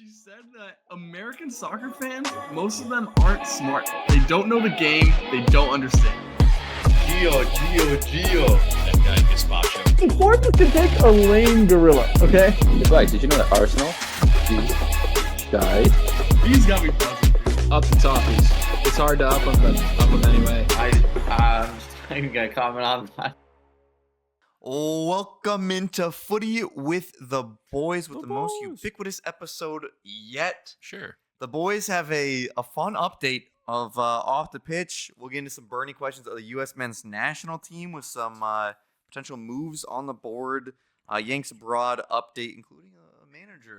She said that American soccer fans, most of them aren't smart. They don't know the game. They don't understand. Gio. That guy gets spot show. Sports can take a lame gorilla, okay? Right, did you know that Arsenal died? These got me buzzing. Up the toppies. It's hard to up them anyway. I'm not even gonna comment on that. Welcome into Footy with the boys with the most ubiquitous episode yet. Sure. The boys have a fun update of off the pitch. We'll get into some burning questions of the US men's national team with some potential moves on the board. Yanks abroad update, including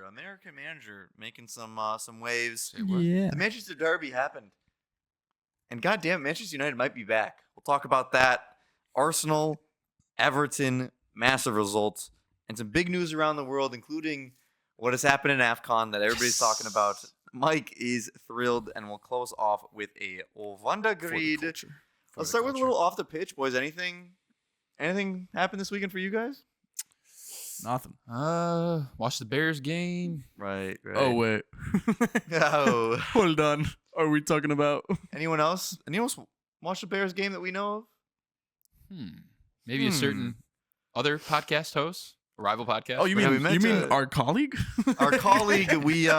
American manager, making some waves. Yeah. The Manchester Derby happened. And goddamn, Manchester United might be back. We'll talk about that. Arsenal, Everton, massive results, and some big news around the world, including what has happened in AFCON that everybody's talking about. Mike is thrilled, and we'll close off with a WONDERGRID. Let's start with a little off the pitch, boys. Anything happened this weekend for you guys? Nothing. Watch the Bears game. Right. Oh, wait. Oh. Hold on. Are we talking about? Anyone else watch the Bears game that we know of? Maybe a certain other podcast host, a rival podcast. Oh, you mean our colleague? Our colleague, we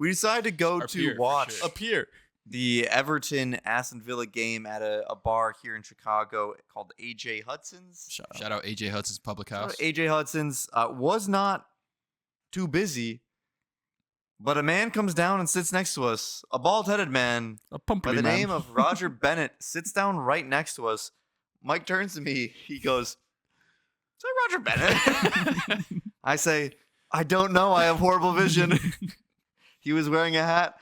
decided to go Our to peer, for watch sure. Up here. the Everton Aston Villa game at a bar here in Chicago called AJ Hudson's. Shout out AJ Hudson's Public House. AJ Hudson's was not too busy, but a man comes down and sits next to us. A bald-headed man A by pumpkin the man. name of Roger Bennett sits down right next to us. Mike turns to me. He goes, "Is that Roger Bennett?" I say, "I don't know. I have horrible vision." He was wearing a hat.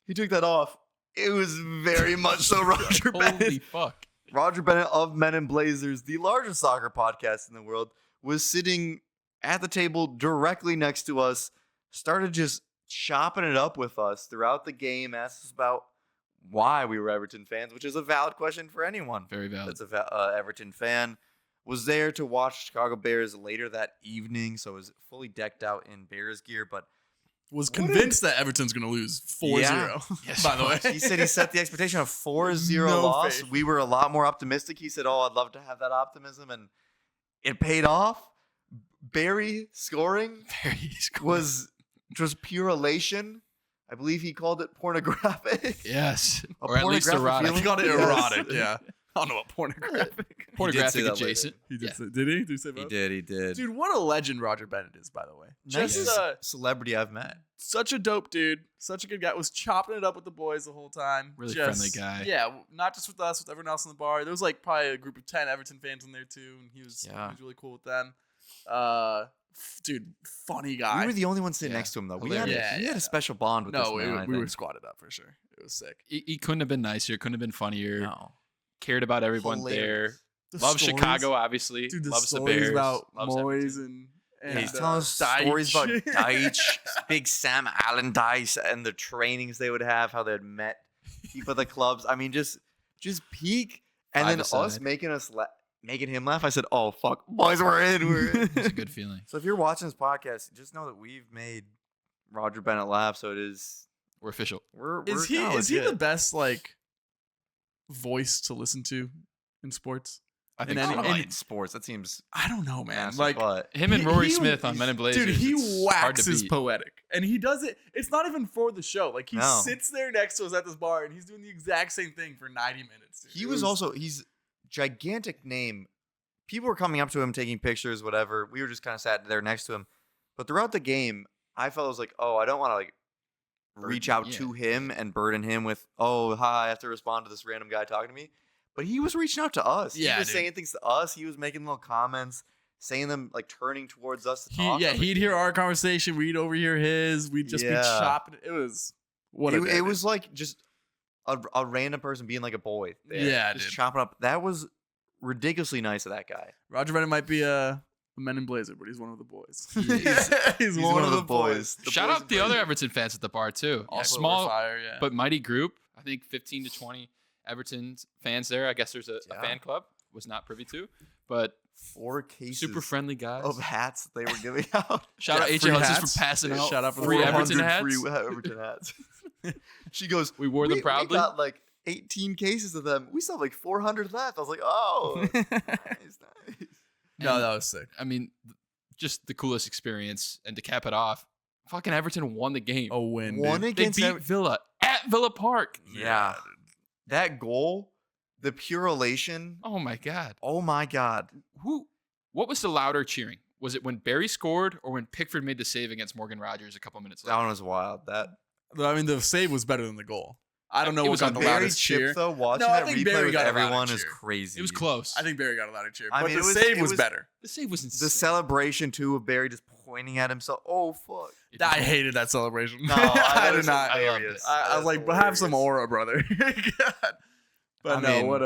He took that off. It was very much so Roger Holy Bennett. fuck. Roger Bennett of Men and Blazers, the largest soccer podcast in the world, was sitting at the table directly next to us, started just chopping it up with us throughout the game, asked us about why we were Everton fans, which is a valid question for anyone Very valid. that's a Everton fan. Was there to watch Chicago Bears later that evening, so was fully decked out in Bears gear, but Was convinced that Everton's going to lose 4-0, Yes, by the way. he said he set the expectation of 4-0 No loss. faith. We were a lot more optimistic. He said, "Oh, I'd love to have that optimism," and it paid off. Barry scoring Very was just pure elation. I believe he called it pornographic. Yes. A Or at least pornographic erotic. feeling? He got it Yes. erotic, yeah. I don't know what pornographic. Pornographic that later. adjacent. He did Yeah. say, did he? Did he say both? He did. Dude, what a legend Roger Bennett is, by the way. Nicest Just celebrity I've met. such a dope dude. Such a good guy. Was chopping it up with the boys the whole time. Really Just- friendly guy. Yeah, not just with us, with everyone else in the bar. There was like probably a group of 10 Everton fans in there too, and he was really cool with them. Dude, funny guy. We were the only ones sitting Yeah. next to him, though. Hilarious. We had a special bond with this no, man, I we were think. squatted up for sure. It was sick. He couldn't have been nicer. Couldn't have been funnier. No. Cared about everyone Hilarious. there. The Loves stories- Chicago, obviously. Dude, the Loves the stories Bears. about loves Moyes Everton. and He's telling us stories about Deitch, big Sam Allardyce, and the trainings they would have, how they'd met people at the clubs. I mean, just peak, and then Five-a-side. us making him laugh. I said, "Oh fuck, boys, we're in." It's a good feeling. So if you're watching this podcast, just know that we've made Roger Bennett laugh. So it is. We're official. We're Is he kinda the legit. best like voice to listen to in sports? I think And I so. don't know, any- in sports, that seems I don't know, man. massive, Like but Him and He- Rory he- Smith on Men and Blazers. dude, he it's hard to waxes beat. poetic, and he does it. It's not even for the show. Like he No. sits there next to us at this bar, and he's doing the exact same thing for 90 minutes. Dude. he It was also he's gigantic name. People were coming up to him, taking pictures, whatever. We were just kind of sat there next to him. But throughout the game, I felt it was like, oh, I don't want to like reach out yeah. to him and burden him with, oh, hi, I have to respond to this random guy talking to me. But he was reaching out to us. Yeah, he was dude. saying things to us. He was making little comments, saying them like turning towards us to talk. I was like, he'd hear our conversation, we'd overhear his, we'd just be Yeah. chopping. It was what a day, it dude. was like just a random person being like a boy. There, Yeah, just dude. chopping up. That was ridiculously nice of that guy. Roger Bennett might be a Men in Blazer, but he's one of the boys. He's one of the boys. The Shout boys out and the other Blazers. Everton fans at the bar too. Yeah, Also small fire, yeah. but mighty group. I think 15 to 20 Everton fans there. I guess there's a Yeah. fan club. Was not privy to, but 4 cases Super friendly guys. of hats that they were giving out. Shout out Yeah, AJ free Hudson hats. for passing out Shout out for the free 400 Everton hats. Free Everton hats. She goes, We wore them proudly. We got like 18 cases of them. We still have like 400 left. I was like, oh, nice. No, that was sick. I mean, just the coolest experience. And to cap it off, fucking Everton won the game. A win. Won dude. They against beat Villa at Villa Park. Yeah. That goal, the pure elation. Oh my god. Oh my God. What was the louder cheering? Was it when Barry scored or when Pickford made the save against Morgan Rogers a couple minutes That later? one was wild. That I mean, the save was better than the goal. I don't know It what was got the Barry loudest chip cheer. though, watching No, I that think replay Barry with got a louder everyone is cheer. crazy. It was close. I think Barry got a louder cheer, I but mean, the it was- save it was was- better. The save was insane. the celebration too of Barry just pointing at himself. Oh fuck. I hated that celebration. No, I did was not. hilarious. I was like, but have some aura, brother. God. But I no, mean- what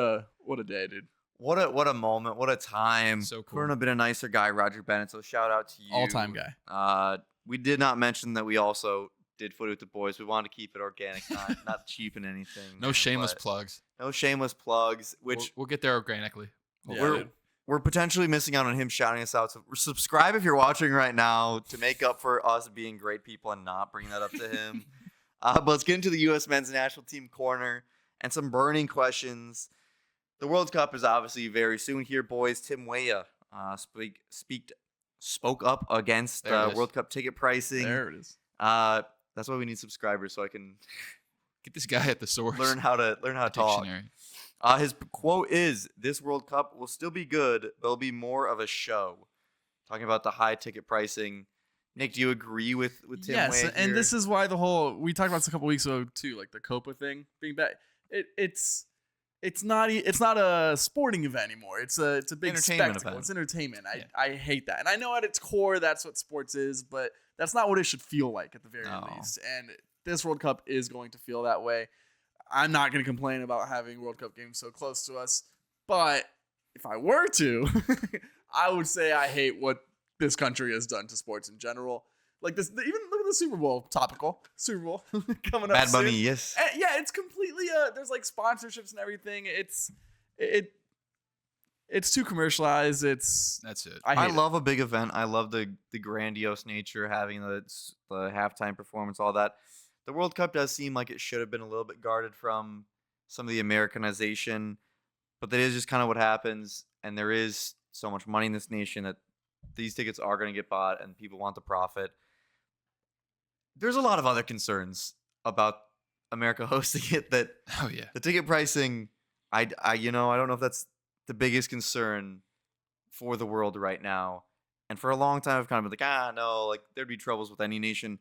a day, dude. What a moment. What a time. So cool. Couldn't have been a nicer guy, Roger Bennett. So shout out to you. All time guy. We did not mention that we also did Footy with the boys. We wanted to keep it organic, not cheapen anything. No shameless but plugs. No shameless plugs, which We'll get there organically. Yeah, we're dude. we're potentially missing out on him shouting us out. So subscribe if you're watching right now to make up for us being great people and not bringing that up to him. But let's get into the U.S. men's national team corner and some burning questions. The World Cup is obviously very soon here, boys. Tim Weah spoke up against There it is. World Cup ticket pricing. There it is. That's why we need subscribers so I can Get this guy at the source. learn how to talk. Dictionary. His quote is, "This World Cup will still be good, but it'll be more of a show." Talking about the high ticket pricing. Nick, do you agree with Tim Yes, Weah and here? this is why we talked about this a couple weeks ago too, like the Copa thing being back. It's not a sporting event anymore. It's a big Entertainment spectacle. event. It's entertainment. Yeah. I hate that, and I know at its core that's what sports is, but that's not what it should feel like at the very No. least. And this World Cup is going to feel that way. I'm not going to complain about having World Cup games so close to us, but if I were to, I would say I hate what this country has done to sports in general. Like this, even look at the Super Bowl topical. Super Bowl coming up Bad Bunny, soon. yes. And yeah, it's completely there's like sponsorships and everything. It's too commercialized. That's it. I I hate love a big event. I love the grandiose nature, having the halftime performance, all that. The World Cup does seem like it should have been a little bit guarded from some of the Americanization, but that is just kind of what happens. And there is so much money in this nation that these tickets are going to get bought, and people want the profit. There's a lot of other concerns about America hosting it. That Oh yeah. the ticket pricing, I don't know if that's the biggest concern for the world right now. And for a long time, I've kind of been like, no, like there'd be troubles with any nation.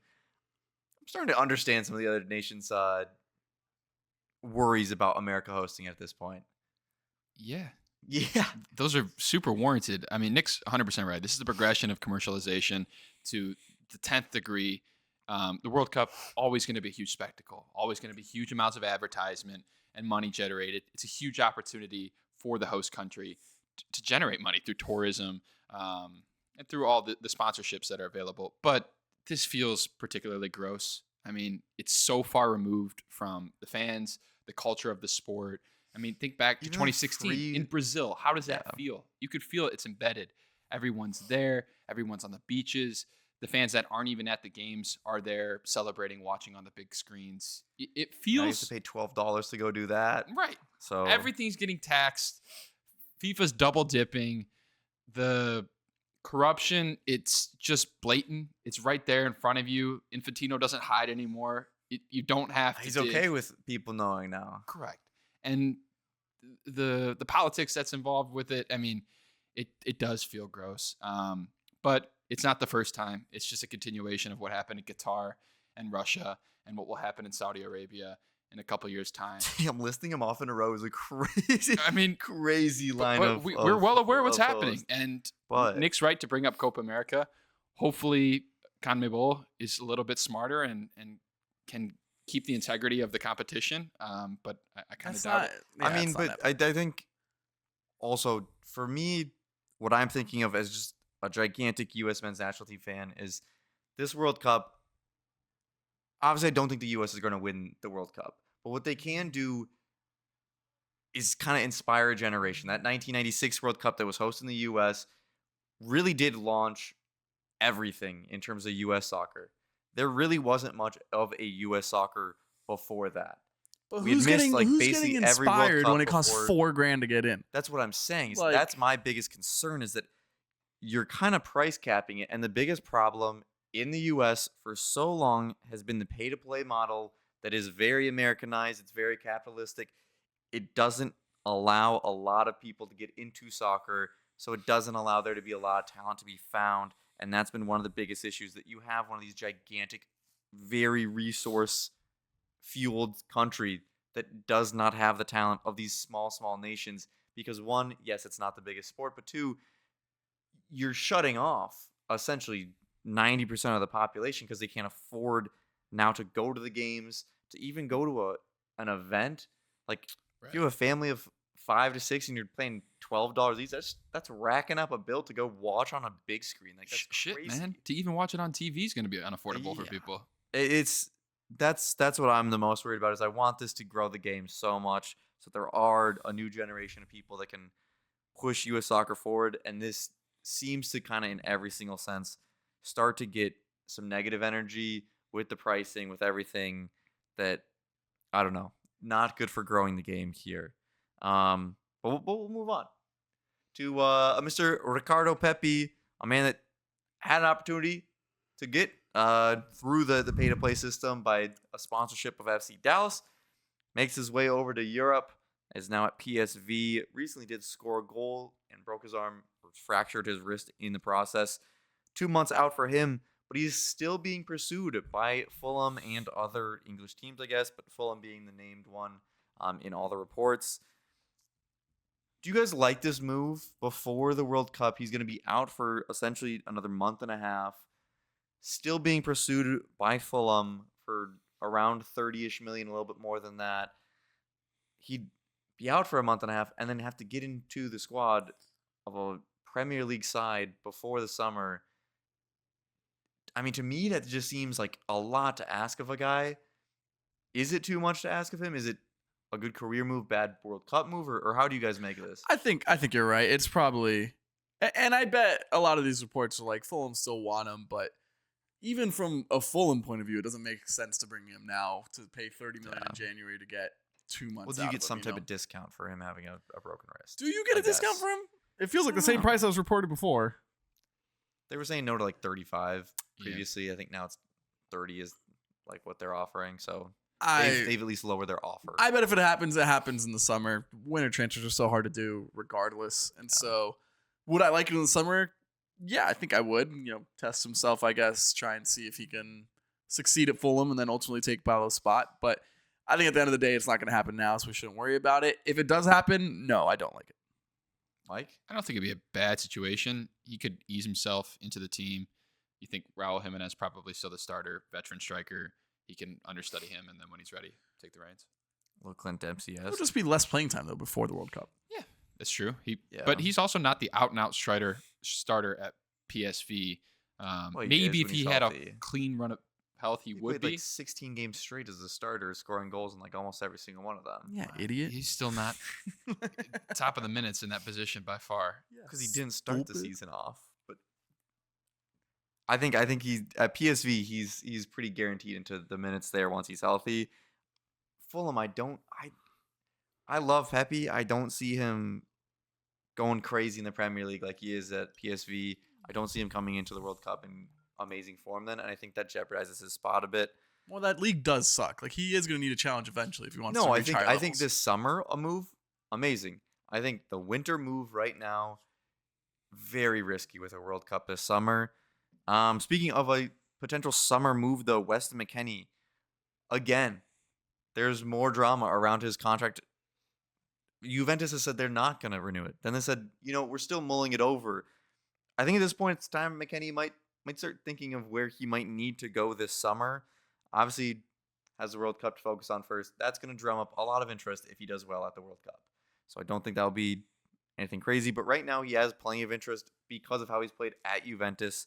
I'm starting to understand some of the other nations' worries about America hosting it at this point. Yeah. Yeah. Those are super warranted. I mean, Nick's 100% right. This is the progression of commercialization to the 10th degree. The World Cup, always going to be a huge spectacle, always going to be huge amounts of advertisement and money generated. It's a huge opportunity for the host country to generate money through tourism and through all the sponsorships that are available. But this feels particularly gross. I mean, it's so far removed from the fans, the culture of the sport. I mean, think back to Even 2016 in Brazil. How does that feel? You could feel it's embedded. Everyone's there. Everyone's on the beaches. The fans that aren't even at the games are there celebrating, watching on the big screens. It I used feels to pay $12 to go do that. right. So Everything's getting taxed. FIFA's double dipping. The corruption, it's just blatant. It's right there in front of you. Infantino doesn't hide anymore. You don't have to. he's dig. okay with people knowing now. Correct. And the politics that's involved with it, I mean, it does feel gross. But it's not the first time. It's just a continuation of what happened in Qatar and Russia and what will happen in Saudi Arabia in a couple years' time. I'm listing them off in a row is a crazy, I mean, crazy line but of. we're well aware of what's of happening. those. And But Nick's right to bring up Copa America. Hopefully, CONMEBOL is a little bit smarter and can keep the integrity of the competition. But I kind of doubt it. I mean, but I think also for me, what I'm thinking of as just a gigantic U.S. men's national team fan is this World Cup. Obviously, I don't think the U.S. is going to win the World Cup, but what they can do is kind of inspire a generation. That 1996 World Cup that was hosted in the U.S. really did launch everything in terms of U.S. soccer. There really wasn't much of a U.S. soccer before that. But We had who's missed, getting, like, who's basically getting every World inspired Cup when it costs before. $4,000 to get in? That's what I'm saying. Is Like- that's my biggest concern is that you're kind of price capping it. And the biggest problem in the U.S. for so long has been the pay-to-play model that is very Americanized. It's very capitalistic. It doesn't allow a lot of people to get into soccer, so it doesn't allow there to be a lot of talent to be found. And that's been one of the biggest issues, that you have one of these gigantic, very resource-fueled country that does not have the talent of these small nations. Because one, yes, it's not the biggest sport, but two, you're shutting off essentially 90% of the population because they can't afford now to go to the games, to even go to an event. Like, if you have a family of 5 to 6 and you're paying $12 each, that's racking up a bill to go watch on a big screen. Like, that's Shit, crazy. man. To even watch it on TV is going to be unaffordable for Yeah. people. That's what I'm the most worried about. Is I want this to grow the game so much so there are a new generation of people that can push U.S. soccer forward, and this seems to kind of in every single sense start to get some negative energy with the pricing, with everything that, I don't know, not good for growing the game here. But we'll move on to Mr. Ricardo Pepi, a man that had an opportunity to get through the pay-to-play system by a sponsorship of FC Dallas, makes his way over to Europe, is now at PSV, recently did score a goal and broke his arm, or fractured his wrist in the process. 2 months out for him, but he's still being pursued by Fulham and other English teams, I guess, but Fulham being the named one in all the reports. Do you guys like this move? Before the World Cup, he's going to be out for essentially another month and a half, still being pursued by Fulham for around 30-ish million, a little bit more than that. He'd be out for a month and a half and then have to get into the squad of a Premier League side before the summer. I mean, to me, that just seems like a lot to ask of a guy. Is it too much to ask of him? Is it a good career move, bad World Cup move, or how do you guys make of this? I think you're right. It's probably, and I bet a lot of these reports are like Fulham still want him, but even from a Fulham point of view, it doesn't make sense to bring him now to pay $30 million in January to get 2 months. Well, do you out get of some him, type of discount for him having a broken wrist? Do you get a discount for him? It feels like the same price that was reported before. They were saying no to like 35 previously. I think now it's 30 is like what they're offering. So they've at least lowered their offer. I bet if it happens in the summer. Winter transfers are so hard to do regardless. And so would I like it in the summer? Yeah, I think I would. Test himself, I guess, try and see if he can succeed at Fulham and then ultimately take Balo's spot. But I think at the end of the day, it's not going to happen now, so we shouldn't worry about it. If it does happen, no, I don't like it. Mike? I don't think it'd be a bad situation. He could ease himself into the team. You think Raul Jimenez probably still the starter, veteran striker. He can understudy him, and then when he's ready, take the reins. A little Clint Dempsey. It'll just be less playing time, though, before the World Cup. Yeah, that's true. Yeah. But he's also not the out-and-out starter at PSV. Well, he Maybe is if when he he's had healthy. a clean run of health, he would played be. like 16 games straight as a starter, scoring goals in like almost every single one of them. Yeah, idiot. He's still not top of the minutes in that position by far. Because he didn't start the Stupid. season off. But I think he's at PSV. He's pretty guaranteed into the minutes there once he's healthy. Fulham, I love Pepi. I don't see him going crazy in the Premier League like he is at PSV. I don't see him coming into the World Cup in amazing form then, and I think that jeopardizes his spot a bit. Well, that league does suck. Like, he is going to need a challenge eventually if he wants to No, reach higher I think levels. this summer a move amazing. I think the winter move right now very risky with a World Cup this summer. Speaking of a potential summer move, though, Weston McKennie, again, there's more drama around his contract. Juventus has said they're not going to renew it. Then they said, we're still mulling it over. I think at this point it's time McKennie might start thinking of where he might need to go this summer. Obviously, has the World Cup to focus on first. That's going to drum up a lot of interest if he does well at the World Cup. So I don't think that'll be anything crazy. But right now he has plenty of interest because of how he's played at Juventus.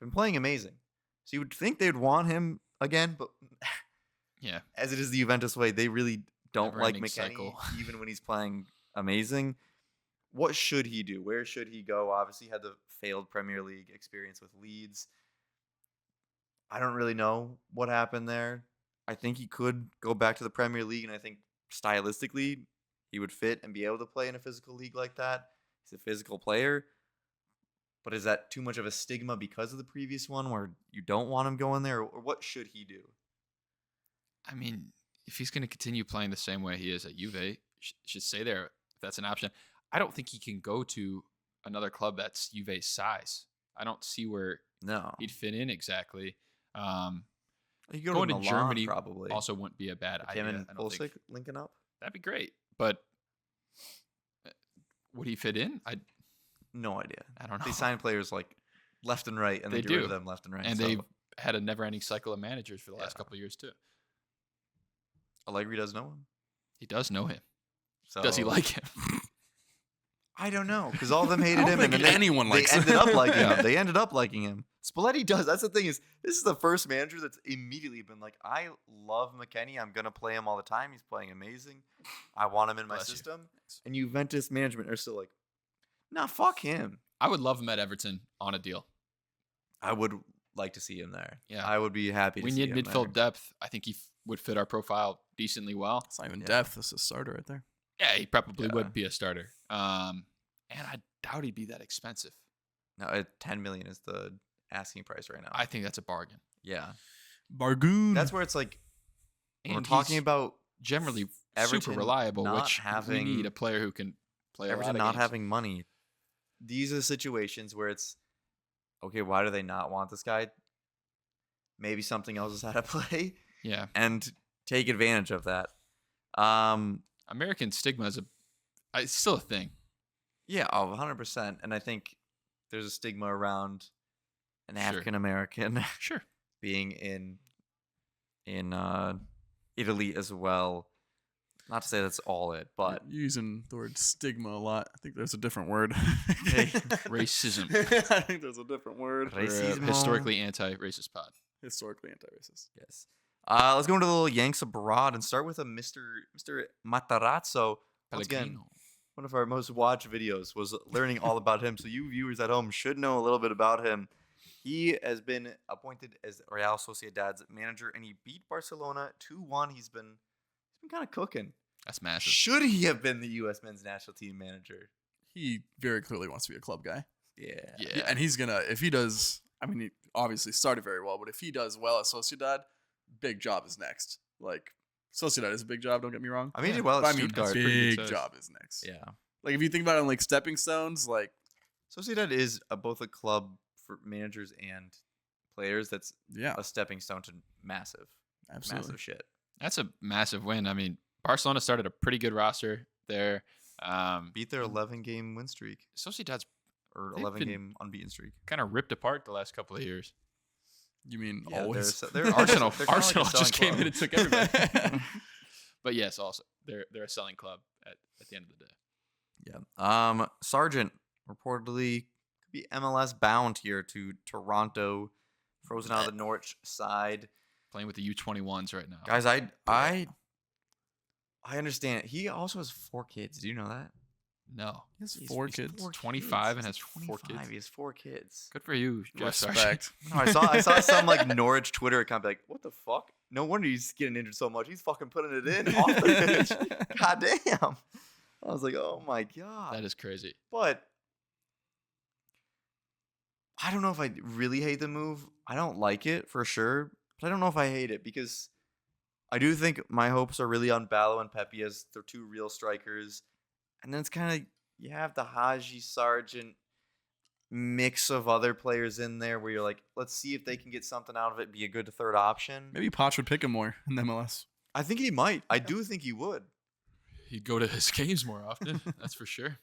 Been playing amazing. So you would think they'd want him again, but Yeah. as it is the Juventus way, they really don't like Never-ending McKennie, cycle. even when he's playing amazing. What should he do? Where should he go? Obviously, he had the failed Premier League experience with Leeds. I don't really know what happened there. I think he could go back to the Premier League, and I think stylistically he would fit and be able to play in a physical league like that. He's a physical player. But is that too much of a stigma because of the previous one where you don't want him going there? Or what should he do? I mean, if he's going to continue playing the same way he is at Juve, should stay there if that's an option. I don't think he can go to another club that's Juve's size. I don't see where No. he'd fit in exactly. He go Going to to Milan, Germany probably. also wouldn't be a bad With idea. him and I don't think Pulisic linking up? that'd be great. But would he fit in? No idea. I don't know. They sign players like left and right, and They they get rid do. of them left and right. and so they've had a never-ending cycle of managers for the last Yeah. couple of years too. Allegri does know him. He does know him. So Does he like him? I don't know, because all of them hated I don't him, think and then anyone they likes ended him. up liking Yeah. him. They ended up liking him. Spalletti does. That's the thing is, this is the first manager that's immediately been like, I love McKennie. I'm gonna play him all the time. He's playing amazing. I want him in my Bless you. system. And Juventus management are still like, nah, fuck him. I would love him at Everton on a deal. I would like to see him there. Yeah. I would be happy to We see need him midfield there. depth. I think he would fit our profile decently well. It's not even Yeah. depth. This is a starter right there. Yeah, he probably Yeah. would be a starter. And I doubt he'd be that expensive. No, 10 million is the asking price right now. I think that's a bargain. yeah. Bargoon. That's where it's like, when we're And talking he's about generally Everton super reliable, not which having- we need a player who can play a lot Everton of not games. having money. These are situations where it's, okay, why do they not want this guy? Maybe something else is out of play, Yeah, and take advantage of that. American stigma is it's still a thing. Yeah, 100%. And I think there's a stigma around an Sure. African American Sure. being in Italy as well. Not to say that's all it, but You're using the word stigma a lot. I think there's a different word. Racism. I think there's a different word. We're a Racismo. historically anti-racist pod. Historically anti-racist. yes. Let's go into the little Yanks abroad and start with a Mr. Matarazzo. Once again, Pellegrino. one of our most watched videos was learning all about him. So you viewers at home should know a little bit about him. He has been appointed as Real Sociedad's manager, and he beat Barcelona 2-1. He's been kind of cooking. That's massive. Should he have been the U.S. men's national team manager? He very clearly wants to be a club guy. Yeah. Yeah. And he's gonna, if he does, I mean, he obviously started very well, but if he does well at Sociedad, big job is next. Like, Sociedad is a big job, don't get me wrong. I mean, he Yeah. did well But at I mean, Stuttgart. pretty good big size. job is next. Yeah. Like, if you think about it on, like, stepping stones, like, Sociedad is both a club for managers and players that's yeah, a stepping stone to massive absolutely. shit. That's a massive win. I mean, Barcelona started a pretty good roster there. Beat their 11-game win streak Sociedad's or They've been- 11-game unbeaten streak. kind of ripped apart the last couple of years. You mean Yeah, always? they're Arsenal, they're kinda like a Arsenal just selling came in club. and took everybody. But yes, also they're a selling club at the end of the day. Yeah. Sargent reportedly could be MLS bound here to Toronto, frozen out of the Norwich side. Playing with the U21s right now. Guys, I understand. He also has 4 kids. Do you know that? No, He has He's- 4 he's kids. 25 and He's has 4 kids. 25. He has 4 kids. Good for you, Jeff Sargent. Respect. No, I saw some like Norwich Twitter account be like, what the fuck? No wonder he's getting injured so much. He's fucking putting it in off the pitch. God damn. I was like, oh my god. That is crazy. But I don't know if I really hate the move. I don't like it for sure, but I don't know if I hate it because I do think my hopes are really on Ballo and Pepi as their 2 real strikers. And then it's kind of, you have the Haji Sargent mix of other players in there where you're like, let's see if they can get something out of it, be a good third option. Maybe Poch would pick him more in the MLS. I think he might. I do think he would. He'd go to his games more often. That's for sure.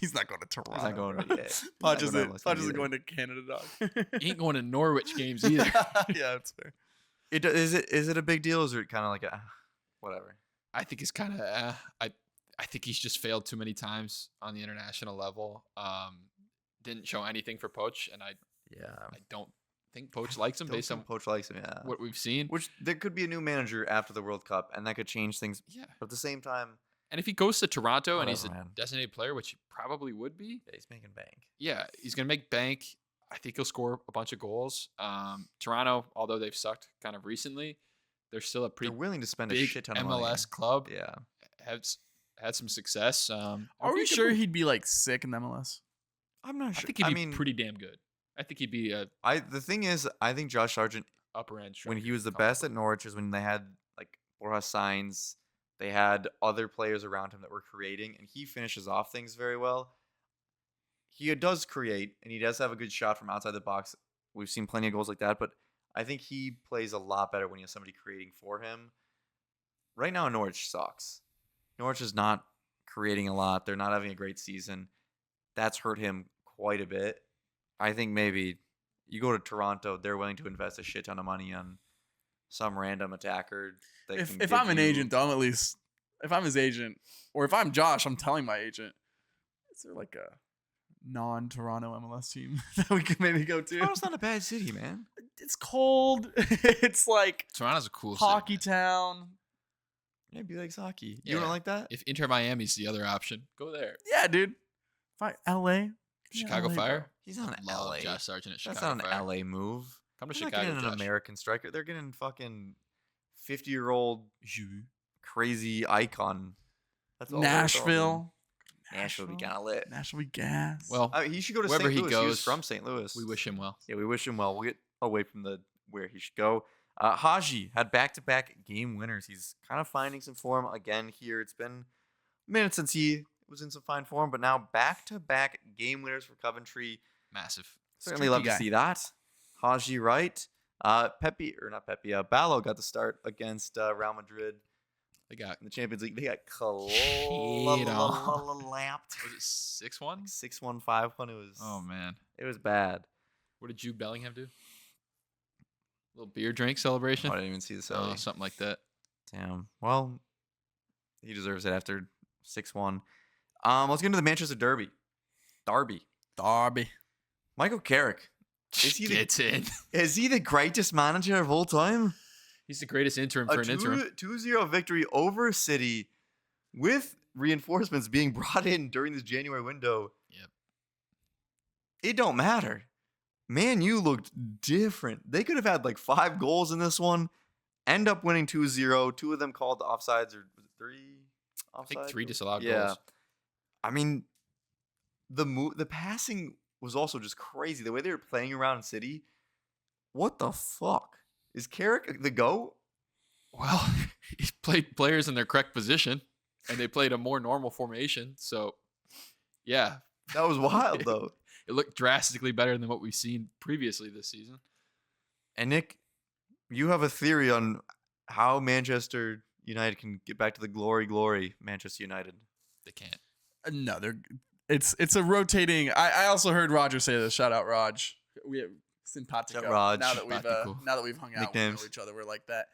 He's not going to Toronto. He's not going bro. to Poch Poch isn't going to Canada, dog. He ain't going to Norwich games either. Yeah, that's fair. Is it a big deal? Or is it kind of like a whatever? I think it's kind of. I think he's just failed too many times on the international level. Didn't show anything for Poch, and I Yeah. don't think Poach likes him Don't based on think Poach likes him, yeah. what we've seen. Which there could be a new manager after the World Cup, and that could change things. Yeah. But at the same time, And if he goes to Toronto and he's a Whatever, man. designated player, which he probably would be, yeah, he's making bank. yeah, he's going to make bank. I think he'll score a bunch of goals. Toronto, although they've sucked kind of recently, they're still a They're pretty willing to spend a big shit ton of MLS money. club. Yeah. Have had some success. Are we sure he'd be like sick in the MLS? I'm not I sure. think he'd be pretty damn good. I think he'd be a The thing is, I think Josh Sargent, upper end. when he striker was the best at comfortably. Norwich, is when they had like Borja Signs, they had other players around him that were creating, and he finishes off things very well. He does create, and he does have a good shot from outside the box. We've seen plenty of goals like that, but I think he plays a lot better when he has somebody creating for him. Right now, Norwich sucks. Norwich is not creating a lot. They're not having a great season. That's hurt him quite a bit. I think maybe you go to Toronto, they're willing to invest a shit ton of money on some random attacker. That can If give I'm an you- agent, though, I'm at least if I'm his agent, or if I'm Josh, I'm telling my agent, is there like a non-Toronto MLS team that we could maybe go to? Toronto's not a bad city, man. It's cold. It's like Toronto's a cool city, hockey man. town. Yeah, be like hockey. Yeah. You don't like that? If Inter Miami's the other option, go there. Yeah, dude. LA. Chicago LA, Fire. He's not an Love LA. Josh Sargent at That's Chicago not an Fire. LA move. Come to They're not Chicago, getting an Josh. American striker. They're getting fucking 50-year-old crazy icon. That's all they're talking. Nashville. Nashville would be kind of lit. Nashville gas. Well, He should go to wherever St. he Louis. He was goes, from St. Louis. we wish him well. Yeah, we wish him well. We'll get away from where he should go. Haji had back-to-back game winners. He's kind of finding some form again here. It's been a minute since he was in some fine form, but now back-to-back game winners for Coventry. Massive. Certainly Streaky love to guy. see that. Haji right. Ballo got the start against Real Madrid They got in the Champions League. They got Shit lapped. was it 6-1? 6-1, 5-1. Oh man. It was bad. What did Jude Bellingham do? Little beer drink celebration? Oh, I didn't even see the Oh, celebration. something like that. Damn. Well, he deserves it after 6-1. Let's get into the Manchester Derby. Derby. Michael Carrick. Is he, Gets in. is he the greatest manager of all time? He's the greatest interim for A an interim. 2-0 victory over City with reinforcements being brought in during this January window. Yep. It don't matter. Man, you looked different. They could have had like 5 goals in this one. End up winning 2-0. 2 of them called offsides, or was it 3 offsides? I think 3 disallowed Yeah. goals. I mean, the passing was also just crazy. The way they were playing around City. What the fuck? Is Carrick the GOAT? Well, he played players in their correct position, and they played a more normal formation. So, yeah, That was wild, though. it looked drastically better than what we've seen previously this season. And Nick, you have a theory on how Manchester United can get back to the glory, Manchester United. They can't. No, it's a rotating. I also heard Roger say this. Shout out Raj. We have simpatico. Shout Raj. Now that we've Simpatico. hung out, Nicknames. we know each other. We're like that.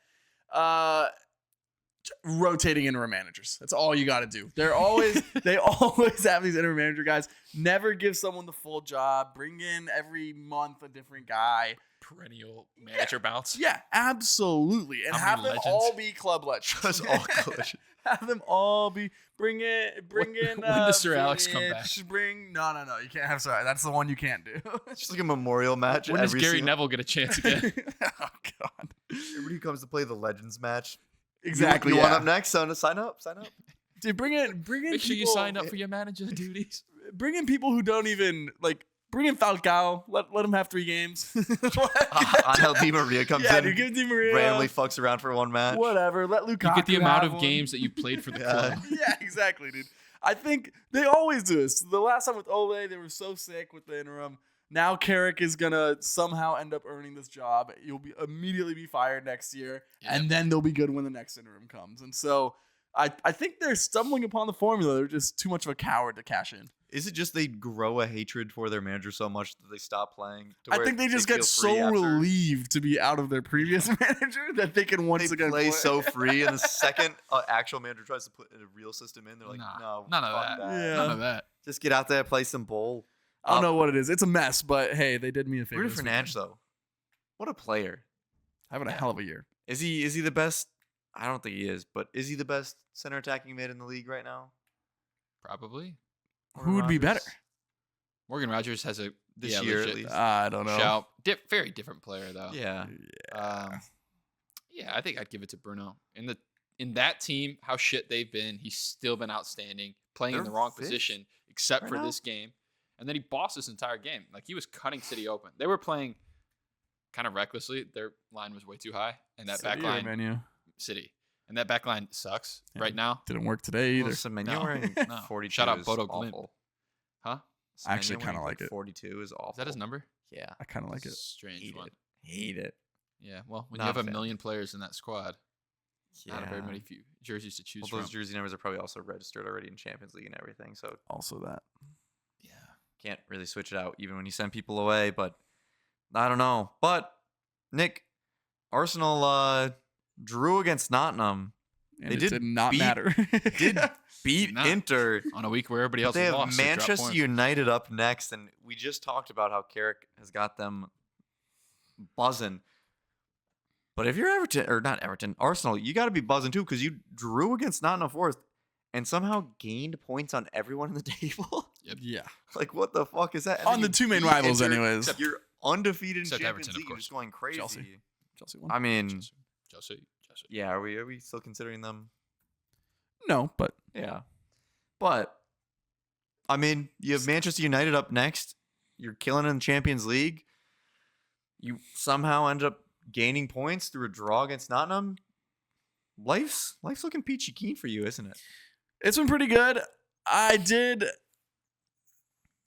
Rotating interim managers. That's all you got to do. They always have these interim manager guys. Never give someone the full job. Bring in every month a different guy. Perennial manager bounce. Yeah, absolutely. And How have many them legends? all be club legends. Just all good. Have them all be bring in. When does Sir Alex come back? No. You can't have Sir. That's the one you can't do. It's just like a memorial match. When does every Gary single- Neville get a chance again? Oh God. Everybody who comes to play the Legends match. Exactly. You yeah. want up next? Sign up. Dude, bring in. Make sure you people- sign up for your manager duties. Bring in people who don't even like. Bring in Falcao. Let him have 3 games. Angel Di Maria comes yeah, in, dude, give Di Maria randomly fucks around for one match. whatever. Let Lukaku You get the amount have of one. games that you played for the Yeah. club. Yeah, exactly, dude. I think they always do this. The last time with Ole, they were so sick with the interim. Now Carrick is gonna somehow end up earning this job. You'll be immediately be fired next year, and then they'll be good when the next interim comes. And so I think they're stumbling upon the formula. They're just too much of a coward to cash in. Is it just they grow a hatred for their manager so much that they stop playing? To I where think they just feel get free so after relieved to be out of their previous manager that they can once They again play so free, and the second actual manager tries to put a real system in, they're like, Nah, no, none of fuck that. Yeah. None of that. Just get out there, play some ball. I don't know what it is. It's a mess, but hey, they did me a favor. Bruno this Fernandes, though. What a player. Having a hell of a year. Is he the best? I don't think he is, but is he the best center attacking mid in the league right now? Probably. Who would be better? Morgan Rogers has a This year, at legit least. I don't know. shout. Very different player though. Yeah. Yeah, I think I'd give it to Bruno. In that team, how shit they've been, he's still been outstanding, playing in They're the wrong fifth position except right for now? this game. And then he bossed this entire game. Like he was cutting City open. They were playing kind of recklessly. Their line was way too high, and that back line menu City. And that back line sucks right now. didn't work today either. Well, Semenyo No. wearing No. 42 Shout out is Bodo awful. Glimt. Huh? I actually Semenyo kinda wearing, like it. 42 is awful. Is that his number? Yeah. I kind of like it. Strange Hate one. it. Hate it. Yeah. Well, when Not you have a a fan. million players in that squad, Yeah. not a very many few jerseys to choose Well, from. those jersey numbers are probably also registered already in Champions League and everything, so Also that. Yeah. can't really switch it out even when you send people away. But I don't know. But Nick, Arsenal drew against Nottingham. And They it did did not beat- matter. Did beat not. Inter. On a week where everybody else They has have lost, they dropped Manchester points. United up next, and we just talked about how Carrick has got them buzzing. But if you're Everton, or not Everton, Arsenal, you got to be buzzing too because you drew against Nottingham Forest and somehow gained points on everyone in the table. yeah. Like, what the fuck is that? And On then the you two main beat rivals, Inter. anyways. You're undefeated in Except Champions Everton, of League. You're course. just going crazy. Chelsea won. I mean, Chelsea. yeah, are we still considering them? No, but Yeah. But, I mean, you have Manchester United up next. You're killing in the Champions League. You somehow end up gaining points through a draw against Nottingham. Life's looking peachy keen for you, isn't it? it's been pretty good.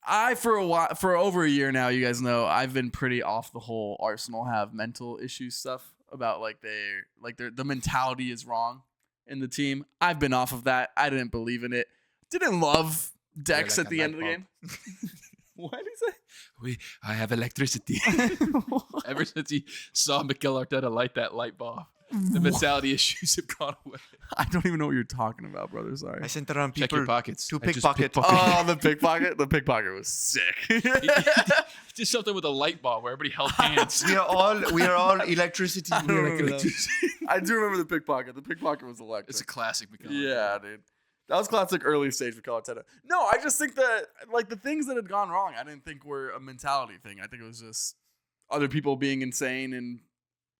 For over a year now, you guys know, I've been pretty off the whole Arsenal have mental issues stuff about the mentality is wrong in the team. I've been off of that. I didn't believe in it. Didn't love Dex like at a the light end of the bulb. game. What did he say? I have electricity. Ever since he saw Mikel Arteta light that light bulb, the mentality issues have gone away. I don't even know what you're talking about, brother. Sorry. I sent around Check people your pockets. to I just pickpocket. Oh, the pickpocket. The pickpocket was sick. He did something with a light bulb where everybody held hands. we are all electricity. I don't remember that. I do remember the pickpocket. The pickpocket was electric. It's a classic Mikel. Yeah, dude. That was classic early stage for Arteta. No, I just think that the things that had gone wrong, I didn't think were a mentality thing. I think it was just other people being insane and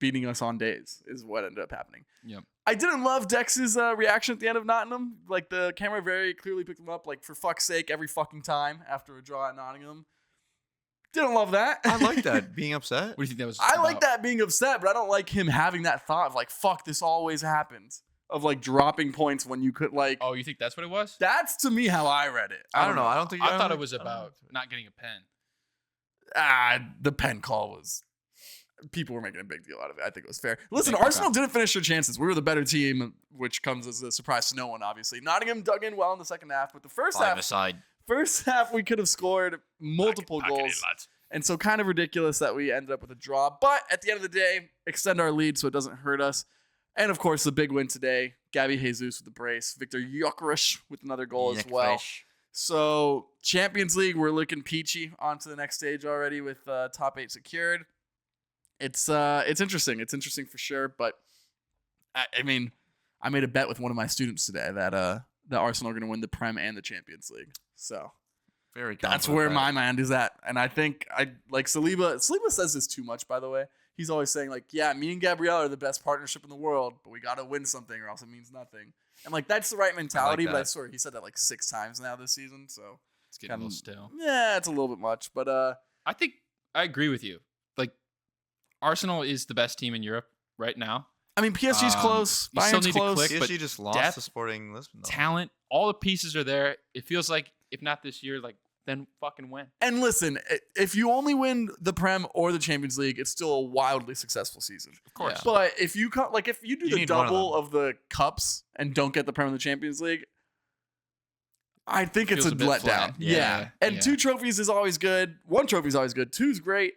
beating us on days is what ended up happening. Yep. I didn't love Dex's reaction at the end of Nottingham. Like the camera very clearly picked him up. Like for fuck's sake, every fucking time after a draw at Nottingham. Didn't love that. I like that. Being upset. What do you think that was? I like about? that being upset, but I don't like him having that thought of like, fuck, this always happens. Of like dropping points when you could like. Oh, you think that's what it was? That's to me how I read it. I don't know. I don't think. I thought it was I don't about know. not getting a pen. The pen call was. People were making a big deal out of it. I think it was fair. Listen, Think Arsenal about- didn't finish their chances. We were the better team, which comes as a surprise to no one, obviously. Nottingham dug in well in the second half, but the first half we could have scored multiple goals. And so kind of ridiculous that we ended up with a draw. But at the end of the day, extend our lead so it doesn't hurt us. And of course, the big win today, Gabby Jesus with the brace, Victor Gyökeres with another goal as well. So Champions League, we're looking peachy onto the next stage already with top 8 secured. It's interesting. It's interesting for sure. But I mean, I made a bet with one of my students today that Arsenal are going to win the Prem and the Champions League. So Very. that's confident where bet. my mind is at. And I think I like Saliba. Saliba says this too much, by the way. He's always saying like, yeah, me and Gabrielle are the best partnership in the world, but we got to win something or else it means nothing. And like, that's the right mentality. But I that. swear he said that like 6 times now this season. So It's getting a little stale. yeah, it's a little bit much, but I think I agree with you. Like, Arsenal is the best team in Europe right now. I mean, PSG's close. you still Bayern's need to close. click, but PSG just lost depth, to Sporting Lisbon. Though. Talent, all the pieces are there. It feels like, if not this year, like, then fucking win. And listen, if you only win the Prem or the Champions League, it's still a wildly successful season. Of course. Yeah. But if you do You the need one of double them. of the cups and don't get the Prem and the Champions League, I think it's Feels a a bit letdown. flat. Yeah. Yeah, And yeah. 2 trophies is always good. 1 trophy is always good. 2's great.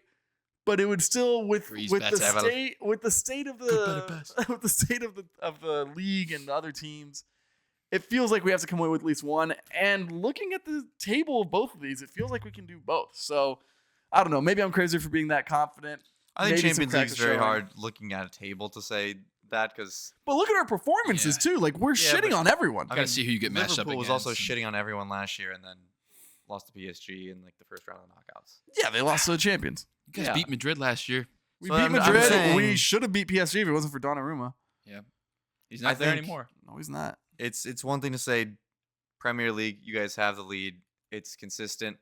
But it would still with Freeze the bets, Evan. state with the state of better, the best. with the state of the league and the other teams, it feels like we have to come away with at least one. And looking at the table of both of these, it feels like we can do both. So I don't know. Maybe I'm crazy for being that confident. I think maybe some Champions cracks League is are very showing. hard looking at a table to say that because But look at our performances too. Like we're Yeah, shitting but- on everyone. Gotta see who you get matched up Liverpool against. was also and- shitting on everyone last year and then lost to PSG in like the first round of knockouts. Yeah, they lost to the champions. You guys Yeah. beat Madrid last year. We So beat I'm Madrid. saying- We should have beat PSG if it wasn't for Donnarumma. He's not there think- anymore. No, he's not. It's one thing to say Premier League, you guys have the lead. It's consistent.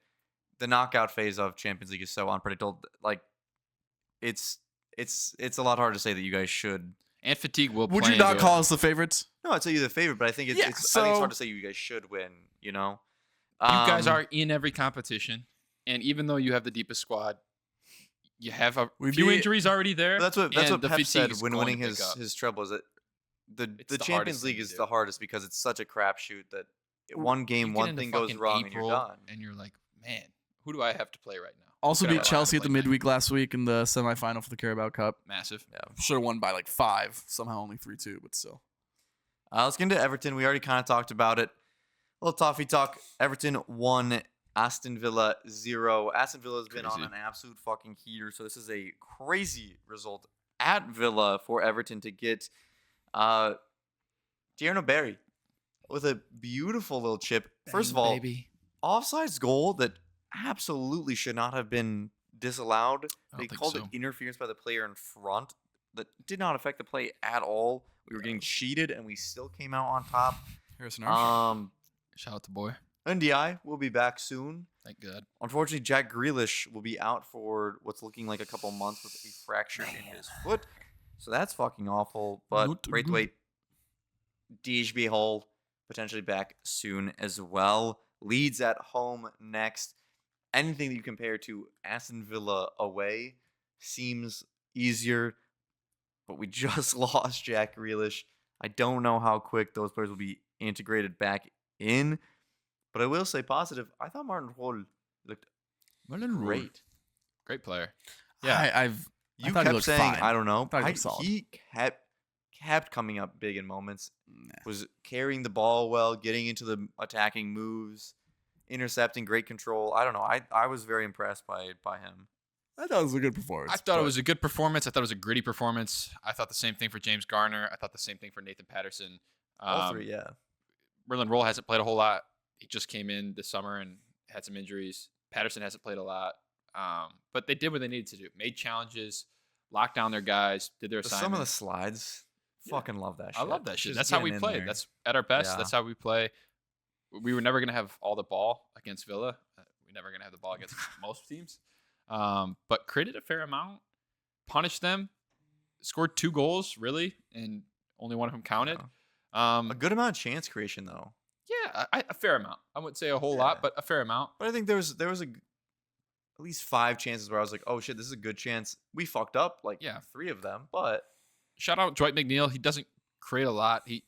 The knockout phase of Champions League is so unpredictable. Like it's a lot harder to say that you guys should. And fatigue will. Would play you not into call it. us the favorites? No, I'd say you're the favorite, but I think it's, Yeah, I think it's hard so- to say you guys should win. You know, You guys Um, are in every competition, and even though you have the deepest squad, you have a We few beat- injuries already there. But that's and what the Pep said fatigue's when going winning to pick up. his treble. Is that the It's the Champions hardest League thing to is do. the hardest because it's such a crapshoot that one You game, get one into thing goes fucking wrong, April, and you're done. and you're like, man, who do I have to play right now? Also Who could I beat rely on Chelsea to at the play next? midweek last week in the semifinal for the Carabao Cup. Massive. Should have won by like 5. Somehow only 3-2, but still. Let's get into Everton. We already kind of talked about it. A little toffee talk. Everton 1, Aston Villa 0. Aston Villa has been on Crazy. an absolute fucking heater, so this is a crazy result at Villa for Everton to get Tierno Barry with a beautiful little chip. First of all, baby. offsides goal that absolutely should not have been disallowed. I They don't think called so. it interference by the player in front that did not affect the play at all. We were getting cheated and we still came out on top. Harrison Shout out to boy. NDI will be back soon. Thank God. Unfortunately, Jack Grealish will be out for what's looking like a couple months with a fracture in his foot. So that's fucking awful. But Not Braithwaite, DHB Hull, potentially back soon as well. Leeds at home next. Anything that you compare to Aston Villa away seems easier. But we just lost Jack Grealish. I don't know how quick those players will be integrated back in. But I will say positive. I thought Martin Hall looked great. Great player. Yeah, Yeah. You thought he kept looked saying, fine. I don't know. thought he looked solid. He kept coming up big in moments. Nah. Was carrying the ball well, getting into the attacking moves, intercepting, great control. I don't know. I was very impressed by him. I thought it was a good performance. I thought it was a good performance. I thought it was a gritty performance. I thought the same thing for James Garner. I thought the same thing for Nathan Patterson. All three, yeah. Merlin Roll hasn't played a whole lot. He just came in this summer and had some injuries. Patterson hasn't played a lot. But they did what they needed to do. Made challenges, locked down their guys, did their assignment. Some of the slides, fucking love that shit. I love that shit. Just That's how we getting in play. there. That's at our best. Yeah. That's how we play. We were never going to have all the ball against Villa. We're never going to have the ball against most teams. But created a fair amount, punished them, scored 2 goals, really, and only one of them counted. a good amount of chance creation though. Yeah, a fair amount. I wouldn't say a whole lot, but a fair amount. But I think there was at least 5 chances where I was like, oh shit, this is a good chance. We fucked up like 3 of them, but Shout out Dwight McNeil. He doesn't create a lot. He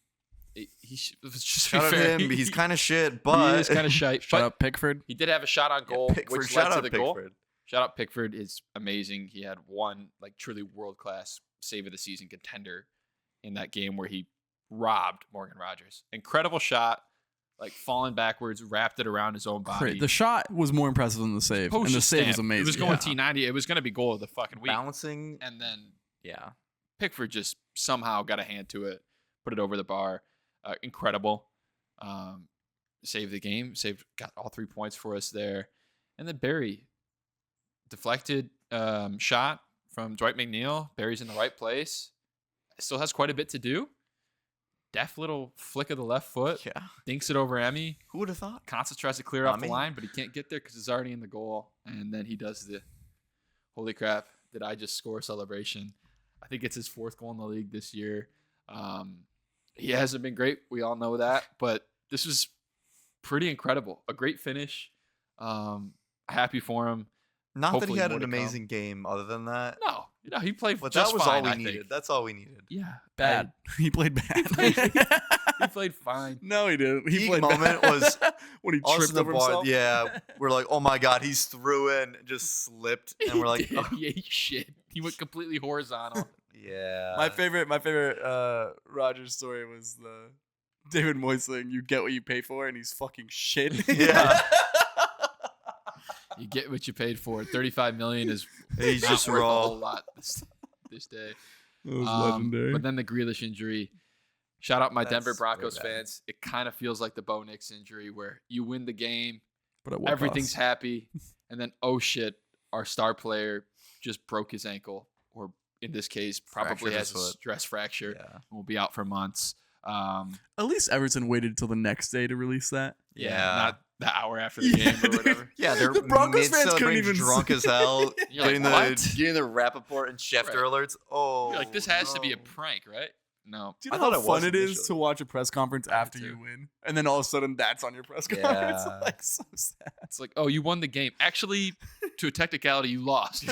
was just to be shout out fair, to him. He's kind of shit, but he is kind of shite. Shut But up, Pickford. he did have a shot on goal, Pickford. which Shout led to out the goal. Pickford. Shout out Pickford is amazing. He had one like truly world class save of the season contender in that game where he robbed Morgan Rogers. Incredible shot, like falling backwards, wrapped it around his own body. The shot was more impressive than the save, and the Postage save was stamp. amazing. It was going Yeah. T90. It was going to be goal of the fucking week. Balancing. And then Yeah. Pickford just somehow got a hand to it, put it over the bar. Incredible. Saved the game. Got all 3 points for us there. And then Barry, deflected shot from Dwight McNeil. Barry's in the right place. Still has quite a bit to do. Deft little flick of the left foot. Yeah. Dinks it over Emmy. Who would have thought? Constance tries to clear off the Emmy. line, but he can't get there because it's already in the goal. And then he does the holy crap, did I just score celebration. I think it's his 4th goal in the league this year. He hasn't been great. We all know that. But this was pretty incredible. A great finish. Happy for him. Not that he Hopefully had more an to come. amazing game other than that. No, he played But just that was fine, all I we think. needed. That's all we needed. Yeah. Bad. He played bad. He played fine. No, he didn't. He Peak played moment bad. was when he Us tripped in the over bar, himself. yeah, we're like, oh my god, he's through in, just slipped, and we're like, He did. oh, He ate shit. He went completely horizontal. yeah. My favorite Rogers story was the David Moyes saying, "You get what you pay for," and he's fucking shit. Yeah. You get what you paid for. $35 million is He's not just worth a raw. whole lot this day. It was legendary. But then the Grealish injury. Shout out my Denver That's Broncos very bad. fans. It kind of feels like the Bo Nix injury where you win the game, But at what everything's cost? happy, and then, oh shit, our star player just broke his ankle, or in this case, probably Fractured has his a foot. stress fracture Yeah. and will be out for months. At least Everton waited till the next day to release that. Not the hour after the game or whatever. Yeah, they're The Broncos fans couldn't mid-celebrating, even drunk as hell, You're like, getting what? the Rappaport and Schefter Right. alerts. Oh, You're like, this has to be a no. prank, right? No. Do you I know thought how it fun was it is initially. to watch a press conference after too. you win, and then all of a sudden that's on your press conference? Yeah. Like so sad. It's like, oh, you won the game. Actually, to a technicality, you lost.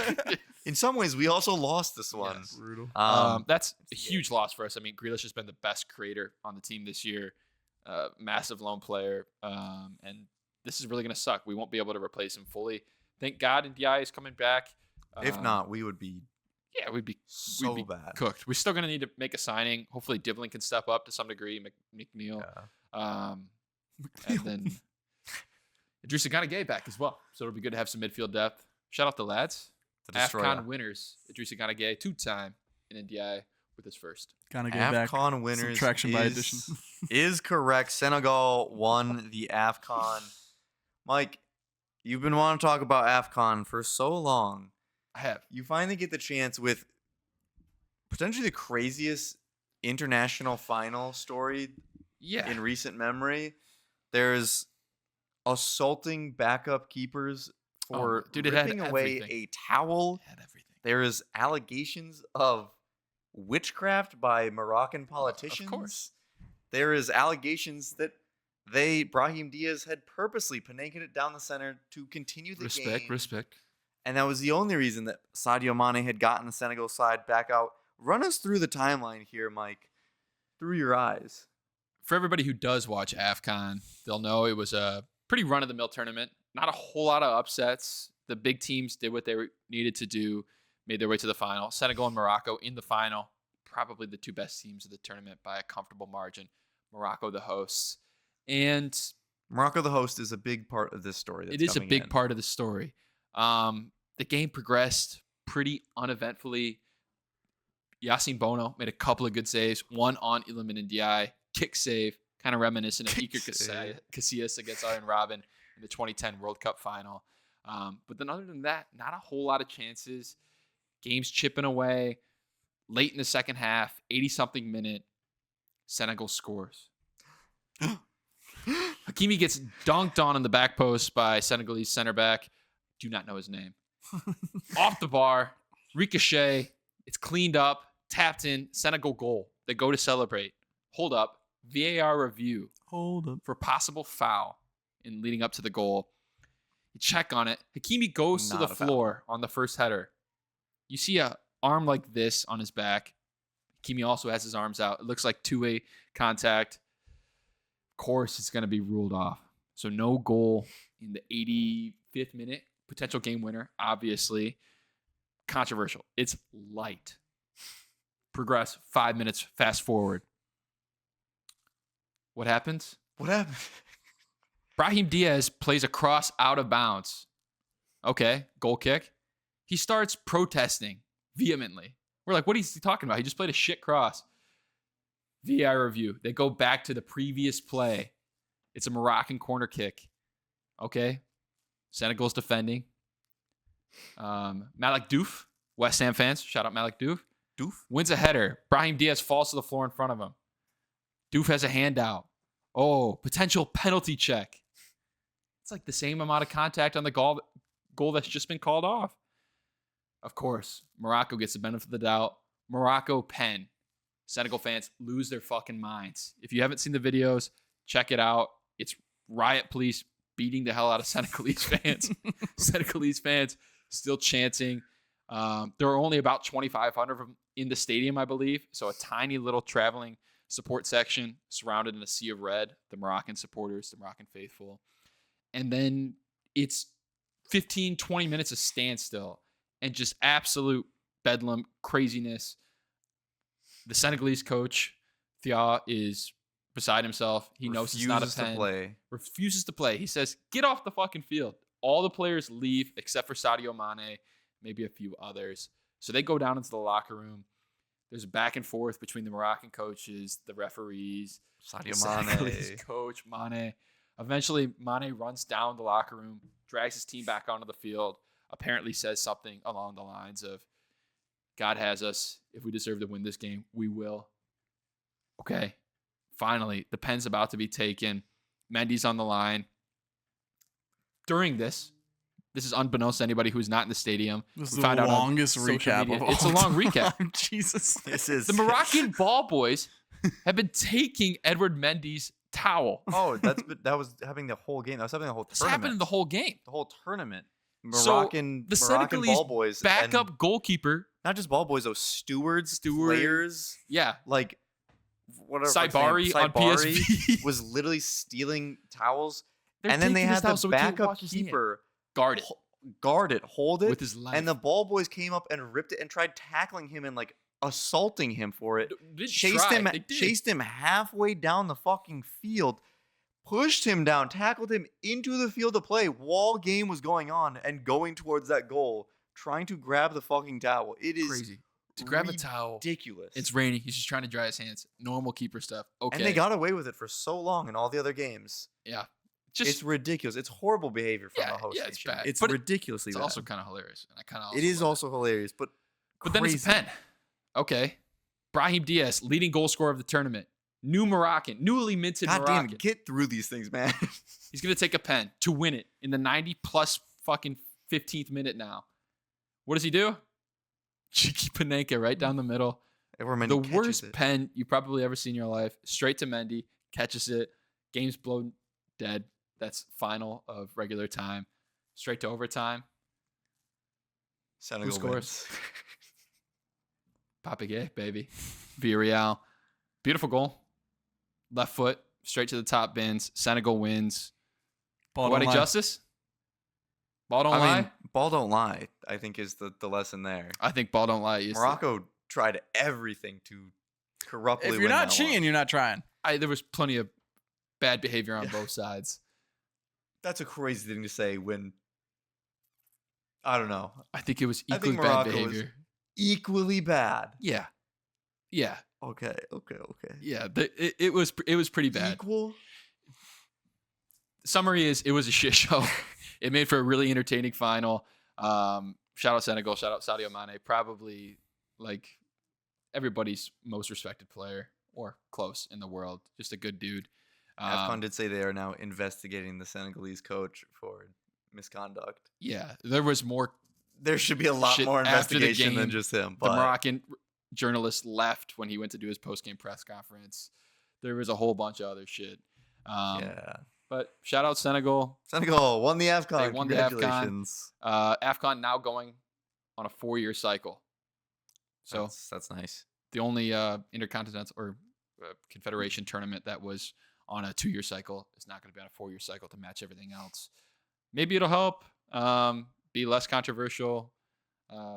In some ways, we also lost this one. Yes. Brutal. That's a huge loss for us. I mean, Grealish has been the best creator on the team this year. Massive lone player. And this is really going to suck. We won't be able to replace him fully. Thank God Ndiaye is coming back. If not, we would be Yeah, we'd be so be bad. cooked. We're still going to need to make a signing. Hopefully, Divlin can step up to some degree. McNeil. Yeah. And then Idrissa Gana Gueye back as well. So it'll be good to have some midfield depth. Shout out the lads. To destroy AFCON ya. winners. Idrissa Gana Gueye, 2-time in NDI with his first. Kind of get back. AFCON winners Subtraction by addition. is correct. Senegal won the AFCON. Mike, you've been wanting to talk about AFCON for so long. I have. You finally get the chance with potentially the craziest international final story Yeah. in recent memory. There's assaulting backup keepers for dude, it had ripping away everything. a towel. Had everything. There is allegations of witchcraft by Moroccan politicians. Of course. There is allegations that Brahim Diaz had purposely panagled it down the center to continue the game. Respect. And that was the only reason that Sadio Mane had gotten the Senegal side back out. Run us through the timeline here, Mike, through your eyes. For everybody who does watch AFCON, they'll know it was a pretty run-of-the-mill tournament. Not a whole lot of upsets. The big teams did what they needed to do, made their way to the final. Senegal and Morocco in the final, probably the two best teams of the tournament by a comfortable margin. Morocco the hosts. And Morocco, the host, is a big part of this story. it is a big part of the story. The game progressed pretty uneventfully. Yassine Bono made a couple of good saves. One on Iliman Ndiaye, kick save, kind of reminiscent of Iker Casillas against Arjen Robben in the 2010 World Cup final. But then other than that, not a whole lot of chances. Games chipping away. Late in the second half, 80-something minute, Senegal scores. Hakimi gets dunked on in the back post by Senegalese center back. Do not know his name. Off the bar, ricochet. It's cleaned up, tapped in, Senegal goal. They go to celebrate. Hold up. VAR review Hold up. for possible foul in leading up to the goal. You check on it. Hakimi goes to Not the a foul. floor on the first header. You see a arm like this on his back. Hakimi also has his arms out. It looks like two-way contact. Of course, it's going to be ruled off. So no goal in the 85th minute. Potential game winner, obviously. Controversial. It's light. Progress 5 minutes. Fast forward. What happens? What happened? Brahim Diaz plays a cross out of bounds. Okay, goal kick. He starts protesting vehemently. We're like, what is he talking about? He just played a shit cross. VAR review. They go back to the previous play. It's a Moroccan corner kick. Okay. Senegal's defending. Malik Diouf, West Ham fans, shout out Malik Diouf. Wins a header. Brahim Diaz falls to the floor in front of him. Diouf has a handout. Oh, potential penalty check. It's like the same amount of contact on the goal that's just been called off. Of course, Morocco gets the benefit of the doubt. Morocco pen. Senegal fans lose their fucking minds. If you haven't seen the videos, check it out. It's riot police beating the hell out of Senegalese fans. Senegalese fans still chanting. There are only about 2,500 of them in the stadium, I believe. So a tiny little traveling support section surrounded in a sea of red. The Moroccan supporters, the Moroccan faithful. And then it's 15, 20 minutes of standstill and just absolute bedlam, craziness. The Senegalese coach, Thia, is beside himself. He knows it's not a pen. Refuses to play. Refuses to play. He says, get off the fucking field. All the players leave except for Sadio Mane, maybe a few others. So they go down into the locker room. There's a back and forth between the Moroccan coaches, the referees, Sadio Senegalese Mane. coach Mane. Eventually, Mane runs down the locker room, drags his team back onto the field, apparently says something along the lines of, God has us. If we deserve to win this game, we will. Okay. Finally, the pen's about to be taken. Mendy's on the line. During this is unbeknownst to anybody who's not in the stadium. This is We the found out on longest social recap media. of all It's a long time. recap. Jesus. This is The Moroccan ball boys have been taking Edward Mendy's towel. Oh, that was happening the whole game. That was happening the whole This tournament. happened in the whole game. The whole tournament. So, Moroccan the Moroccan Senegalese ball boys. Backup and goalkeeper. not just ball boys, those stewards, Steward. players, Yeah. like whatever. what's his name? Saibari on PSV. was literally stealing towels. They're And then they taking his had towel the so he can't backup wash his hand. keeper Guard it guard it, hold it, with his life. and the ball boys came up and ripped it and tried tackling him and like assaulting him for it. Didn't Chased try. him, They did. chased him halfway down the fucking field, pushed him down, tackled him into the field to play while game was going on and going towards that goal, trying to grab the fucking towel. It is Crazy. To grab a towel. ridiculous. It's raining. He's just trying to dry his hands. Normal keeper stuff. Okay. And they got away with it for so long in all the other games. yeah. It's Just ridiculous. It's horrible behavior from Yeah, the host yeah, it's nation. bad. It's But ridiculously it's bad. also kind of hilarious. And I kind of It is also hilarious, but But then it's a crazy. pen. Okay. Brahim Diaz, leading goal scorer of the tournament. New Moroccan, newly minted God damn, Moroccan. get through these things, man. He's going to take a pen to win it in the 90 plus fucking 15th minute now. What does he do? Cheeky Panenka right down the middle. Everyone The catches worst it. pen you probably ever seen in your life. Straight to Mendy, catches it. Game's blown dead. That's final of regular time. Straight to overtime. Senegal scores? wins. Papagay, baby. Villarreal. Beautiful goal. Left foot, straight to the top bins. Senegal wins. Ball Poetic don't lie. justice? Ball don't I lie? mean, ball don't lie, I think is the lesson there. I think ball don't lie. Morocco tried everything to corruptly If win you're not that cheating, one. you're not trying. There was plenty of bad behavior on both sides. That's a crazy thing to say when, I don't know, I think it was I equally think bad Morocco was behavior. equally bad. Yeah. Yeah. Okay. Yeah. It was pretty bad. Equal? Summary is it was a shit show. It made for a really entertaining final. Shout out Senegal, shout out Sadio Mane, probably like everybody's most respected player or close in the world. Just a good dude. AFCON did say they are now investigating the Senegalese coach for misconduct. Yeah, there was more. There should be a lot Shit more after the investigation than game, just him. The But Moroccan journalist left when he went to do his post-game press conference. There was a whole bunch of other shit. yeah, But shout out Senegal. Senegal won the AFCON. They won the AFCON. Congratulations. AFCON now going on a 4-year cycle. So That's nice. the only intercontinental or confederation tournament that was on a 2-year cycle is not going to be on a 4-year cycle to match everything else. Maybe it'll help be less controversial,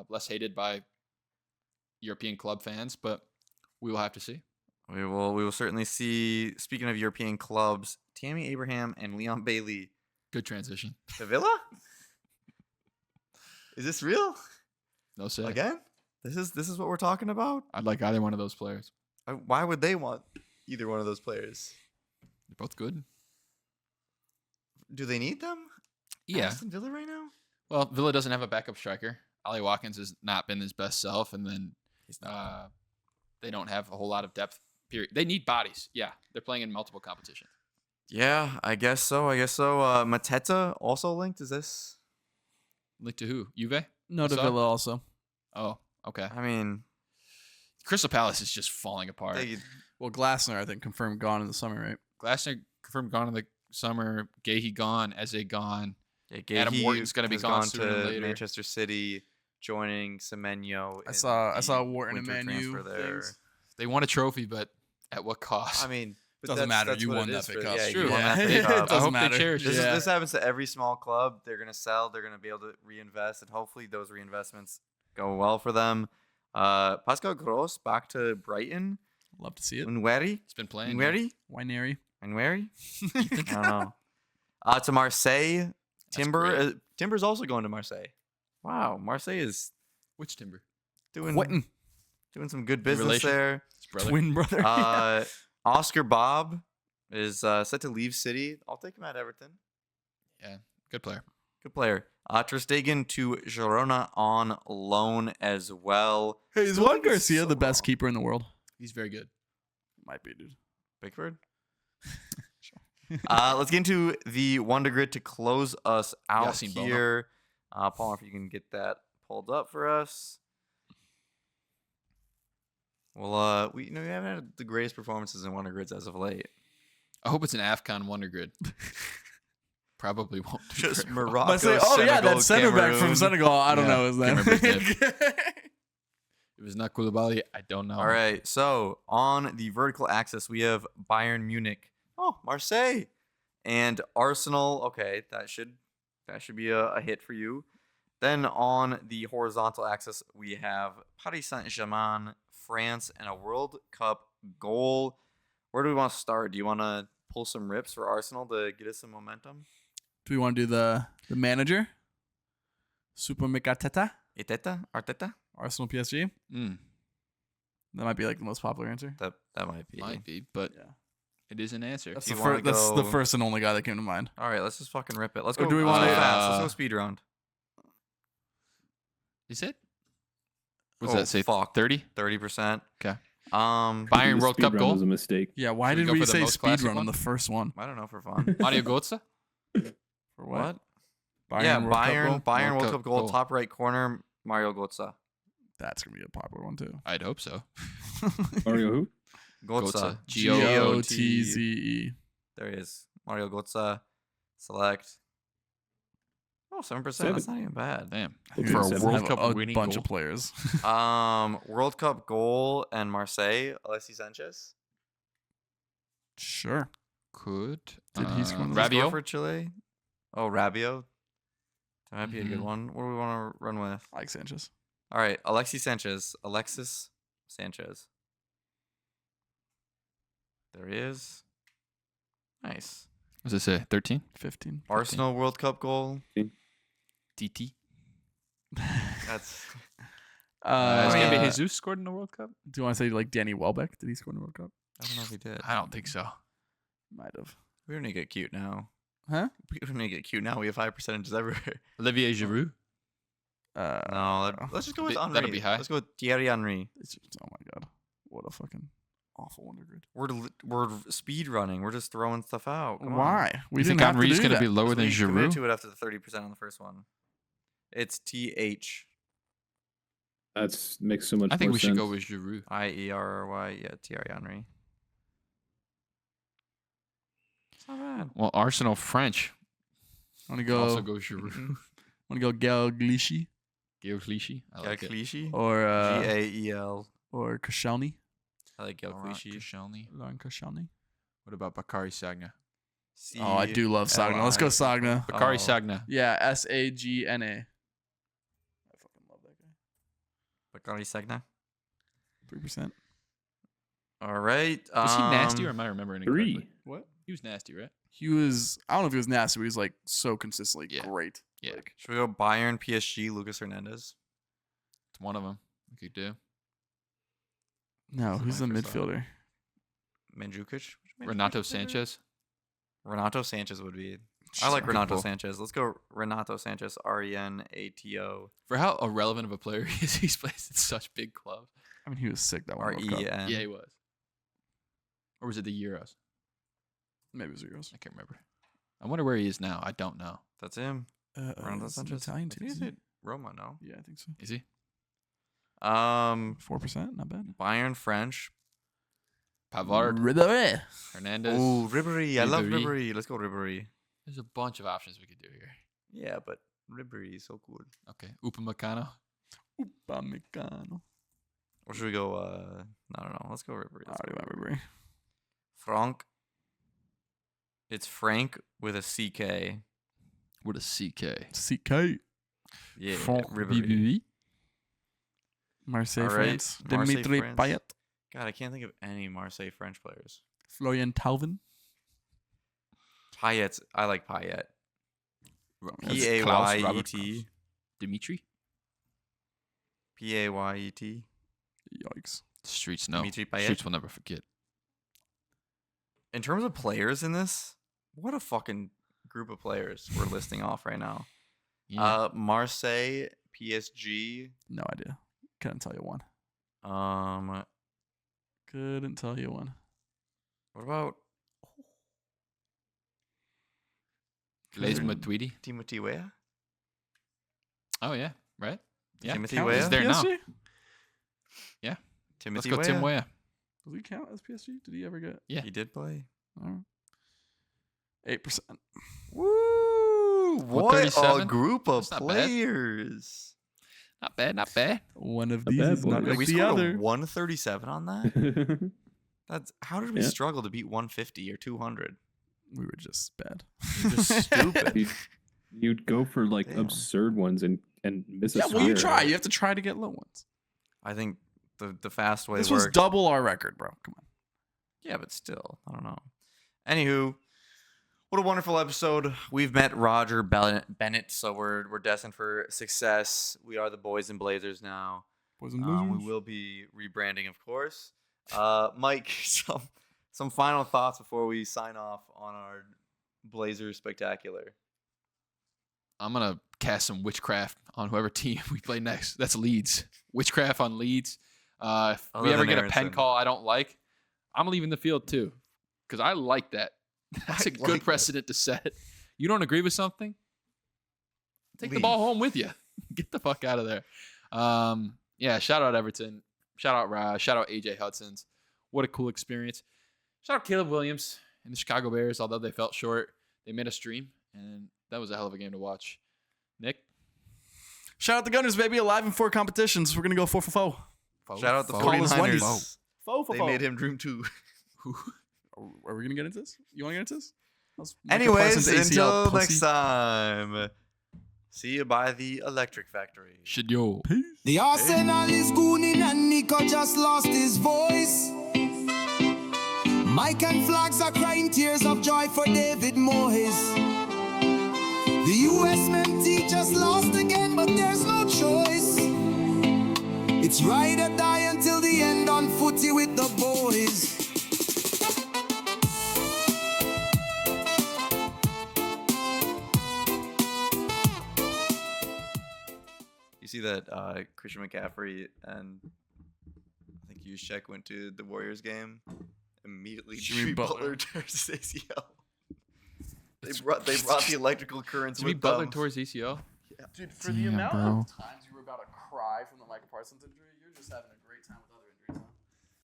less hated by European club fans, but we will have to see. We will certainly see. Speaking of European clubs, Tammy Abraham and Leon Bailey Good transition. to Villa. Is this real No say. again? This is what we're talking about. I'd like either one of those players. Why would they want either one of those players? They're both good. Do they need them? Yeah. Aston Villa right now. Well, Villa doesn't have a backup striker. Ollie Watkins has not been his best self, and then they don't have a whole lot of depth. Period. They need bodies. Yeah, they're playing in multiple competitions. Yeah, I guess so. Mateta also linked. Is this? Linked to who? Juve? No, to So? Villa also. Oh, okay. I mean, Crystal Palace is just falling apart. Well, Glasner, I think, confirmed gone in the summer, right? Glasner confirmed gone in the summer. Gahey gone. Eze gone. yeah, Adam Gahey Wharton's gonna be has gone sooner or to later. Manchester City, joining Semenyo. I saw Wharton and winter Man U transfer there. things. They won a trophy, but at what cost? I mean, but Doesn't matter. that's You what won it that is FA for- Cup. Yeah, It's you true. won that Yeah. FA It Cup. I doesn't hope matter. they cherish This, it. Yeah. this happens to every small club. They're gonna sell. They're gonna be able to reinvest, and hopefully those reinvestments go well for them. Pascal Gross back to Brighton. Love to see it. Unweri. It's been playing. Unweri. Winery. Unweri. I don't know. To Marseille. Timber. Timber's also going to Marseille. Wow, Marseille is Which Timber? doing Quentin, doing some good business relation? there. His brother. twin brother. Oscar Bob is set to leave City. I'll take him at Everton. Yeah, good player. Good player. Ter Stegen to Girona on loan as well. Hey, is Still Juan think it's Garcia so the best long. keeper in the world? He's very good. Might be, dude. Pickford. Let's get into the WonderGrid to close us out Yassine Bono. here. Paul, if you can get that pulled up for us. Well, we haven't had the greatest performances in WonderGrids as of late. I hope it's an AFCON WonderGrid. Probably won't. Do Just very well. Morocco. I say, oh yeah, Senegal, that center back from Cameroon. Senegal. I don't Yeah, know his name. can't remember his name. If it's not Koulibaly, I don't know. All right, so on the vertical axis, we have Bayern Munich, Marseille, and Arsenal. Okay, that should be a hit for you. Then on the horizontal axis, we have Paris Saint-Germain, France, and a World Cup goal. Where do we want to start? Do you want to pull some rips for Arsenal to get us some momentum? Do we want to do the manager? Super Mikateta? Arteta? Arsenal PSG? Mm, That might be like the most popular answer. That might be. might be, but Yeah. it is an answer. That's Do the, you wanna that's the go- first and only guy that came to mind. All right, let's just fucking rip it. Let's Or go. do we wanna- fast? Let's go speed round. Is it? What's Oh, that say? fuck. 30? 30%. Okay. Bayern World Cup goal? was a mistake. Yeah, why Should we did go we for the say most speed classic run one? on the first one? I don't know for fun. Mario Götze? For what? Bayern, World Cup goal? Bayern World World Cup Cup goal, goal. top right corner, Mario Götze. That's going to be a popular one too. I'd hope so. Mario who? Götze. G-O-T-Z-E. There he is. Mario Götze. Select. Oh, 7%. Seven. That's not even bad. Damn. Okay, For a seven. World Have Cup a winning bunch goal. of players. World Cup goal and Marseille, Alexis Sanchez. Sure. Could. Did he score in the Score Rabiot? for Chile. Oh, Rabiot. That might be a good Mhm. one. What do we want to run with? I like Sanchez. All right, Alexis Sanchez. There he is. Nice. What's it say? 13? 15. Arsenal World Cup goal. DT? That's Is Uh, Gabby uh, Jesus scored in the World Cup? do you want to say like Danny Welbeck? Did he score in the World Cup? I don't know if he did. I don't think so. Might have. We don't need to get cute now. Huh? We don't need to get cute now. We have high percentages everywhere. Olivier Giroud? No, let's just go with That'll Henry. be high. Let's go with Thierry Henry. It's just, oh my god, what a fucking awful WonderGrid. We're speed running. We're just throwing stuff out. Come on. Why? We You think didn't have to Henry's do going to that. be lower Because than we committed Giroud? to it after the 30% on the first one. It's TH. That's makes so much. I think more we should sense. go with Giroud. IERRY. Yeah, Thierry Henry. It's not bad. Well, Arsenal French. Want to Could go? also go Giroud. Want to go Gael Glichy Gael Clichy. I like it. Clichy. or Gael. or Koscielny? I like Gael Laurent Clichy. Koscielny. Lauren Koscielny. What about Bakary Sagna? Oh, I do love Sagna. Let's go Sagna. Bakary Oh. Sagna. Yeah, Sagna. I fucking love that guy. Bakary Sagna. 3%. All right. Was he nasty or am I remembering it 3. correctly? What? He was nasty, right? He was. I don't know if he was nasty, but he was like so consistently Yeah. great. Yeah. Like, Should we go Bayern, PSG, Lucas Hernandez? It's one of them we could do. no, This is who's the my first thought. midfielder? Mandzukic? Renato Sanchez. Renato Sanchez would be. I Just like a Renato goal. Sanchez. Let's go Renato Sanchez. RENATO. For how irrelevant of a player he is, he's played in such big clubs. I mean, he was sick that one. World Cup. REN. Yeah, he was. Or was it the Euros? Maybe it was Euros. I can't remember. I wonder where he is now. I don't know. That's him. Renato It's an Sanchez. Italian I team. think he's isn't at Roma, no? he? Yeah, I think so. Is he? 4%, not bad. Bayern French. Pavard. Ribéry. Hernandez. Oh, Ribéry. I love Ribéry. Ribéry. Let's go Ribéry. There's a bunch of options we could do here. Yeah, but Ribéry is so cool. Okay. Upamecano. Upamecano. Or should we go? I don't know. Let's go Ribéry. I Let's already go went Ribéry. Ribéry. Franck. It's Frank with a CK. What a CK. CK. Yeah, Franck Ribéry. Ribéry. Marseille, All right, France. Marseille, Dimitri France. Payet. God, I can't think of any Marseille French players. Florian Thauvin. Payet. I like Payet. P-A-Y-E-T. Dimitri. P-A-Y-E-T. Yikes. Streets, no. Dimitri Payet. Streets will never forget. In terms of players in this, what a fucking group of players we're listing off right now. Yeah. Marseille, PSG. No idea. Couldn't tell you one. What Couldn't tell you one. about Blaise Matuidi. Timothy Weah? Oh, yeah. Right? Yeah. Timothy Count Weah? as He's there now. PSG? Yeah. Timothy Let's go Weah? Tim Weah. Does he count as PSG? Did he ever get? Yeah. He did play. 8%. Woo! What a 37? group of That's not bad. players. Not bad, not bad. One of A these bad is not boy. like We the scored other. a 137 on that? That's how did we Yeah. struggle to beat 150 or 200? We were just bad. We're just stupid. You'd go for like Damn. absurd ones and miss a Yeah, well, you sphere. try. You have to try to get low ones. I think the fast way This was worked. double our record, bro. Come on. Yeah, but still, I don't know. Anywho, what a wonderful episode. We've met Roger Bennett, so we're destined for success. We are the Boys and Blazers now. Boys and We will be rebranding, of course. Mike, some final thoughts before we sign off on our Blazers spectacular. I'm going to cast some witchcraft on whoever team we play next. That's Leeds. Witchcraft on Leeds. If Other we ever than get a pen Aronson. call I don't like, I'm leaving the field too. Because I like that. That's I a good like that. precedent to set. You don't agree with something? Take the Leave. ball home with you. Get the fuck out of there. Yeah, shout out Everton. Shout out Raj. Shout out AJ Hudson's. What a cool experience. Shout out Caleb Williams and the Chicago Bears, although they fell short. They made a stream, and that was a hell of a game to watch. Nick? Shout out the Gunners, baby. Alive in 4 competitions. We're going to go 4 for 4. Shout out the Foe. Call us 49ers. Wendy's. 4 for They 4. made him dream too. Are we going to get into this? You want to get into this? Let's make a Anyways, Parsons ACL, until pussy. next time. See you by the Electric Factory. Should yo. The Arsenal is gooning and Nico just lost his voice. Mike and Flags are crying tears of joy for David Moyes. The USMNT just lost again, but there's no choice. It's ride or die until the end on Footy with the boys. You see that Christian McCaffrey and I think Juszczyk went to the Warriors game. Immediately, Jimmy Jimmy Butler. Butler tears his ACL. They brought the electrical currents Jimmy with Butler them. towards ACL? Dude, for the amount of times you were about to cry from the Michael Parsons injury, you're just having a